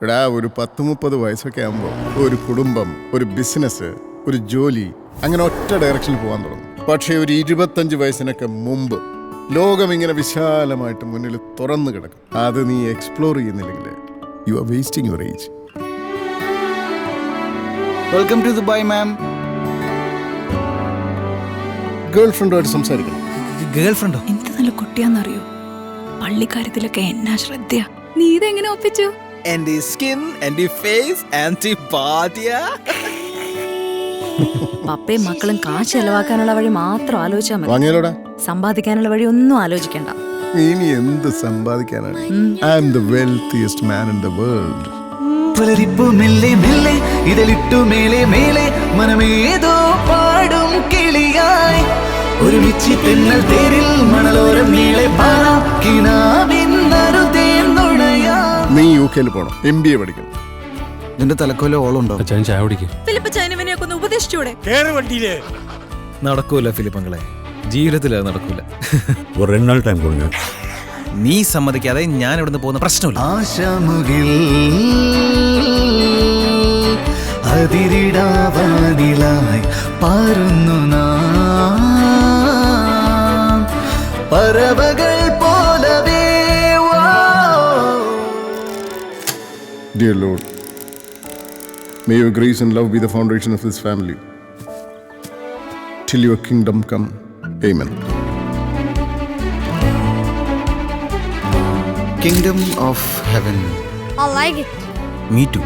എടാ ഒരു 10-30 വയസ്സൊക്കെ ആകുമ്പോൾ ഒരു കുടുംബം, ഒരു ബിസിനസ്, ഒരു ജോലി, അങ്ങനെ ഒറ്റ ഡയറക്ഷനിൽ പോകാൻ തുടങ്ങും. പക്ഷേ ഒരു 25 വയസ്സിനൊക്കെ മുമ്പ് ലോകം ഇങ്ങനെ വിശാലമായിട്ട് മുന്നിൽ തുറന്നു കിടക്കും. അത് നീ എക്സ്പ്ലോർ ചെയ്യുന്നില്ലെങ്കിൽ you are wasting your age. Welcome to Dubai ma'am. Girl ഫ്രണ്ടുമായിട്ട് സംസാരിക്കണം. ഗേൾ ഫ്രണ്ടോ? എന്ത് നല്ല കുട്ടിയാന്നറിയോ? പള്ളിക്കാര്യത്തിലൊക്കെ എന്നാ ശ്രദ്ധയാ. നീ ഇതെങ്ങനെ ഒപ്പിച്ചു? Anti skin, anti face, anti പാടിയ. പപ്പയും മക്കളും കാശ് ചെലവാക്കാനുള്ള വഴി മാത്രം ആലോചിച്ചാൽ മതി. വാങ്ങിയാലോടാ. സമ്പാദിക്കാനുള്ള വഴി ഒന്നും ആലോചിക്കണ്ട. ഇനി എന്ത് സമ്പാദിക്കാനാണ്? I am the wealthiest man in the world. പുലരിപ്പു മെല്ലെ മെല്ലെ ഇതളിട്ടു മേലെ മേലെ മനമേതോ പാടും കിളിയായി ഒരുമിച്ച് തെന്നൽ തേരിൽ മണലോരം നീളെ പാറാം കിനാവിന്നറുതേന്നുണയാ. നീ UK പോണം, MBA പഠിക്കണം. നിന്റെ തലക്കോല ഓളുണ്ടോ? ചായ കുടിക്കും. ഒന്ന് ഉപദേശിച്ചൂടെ? നടക്കൂല ഫിലിപ്പങ്ങളെ, ജീവിതത്തിൽ അത് നടക്കൂല. ഒരു 2 നാൾ ടൈം കൊടുங்க. നീ സമ്മതിക്കാതെ ഞാൻ ഇവിടുന്ന് പോകുന്ന പ്രശ്നമില്ല. ആശമുകിൽ അതിരിടാവാനിലായി പാറുന്നു നാം പറവകൾ പോലവേ. Dear Lord, may your grace and love be the foundation of this family. Till your kingdom come. Amen. Kingdom of Heaven. I like it. Me too.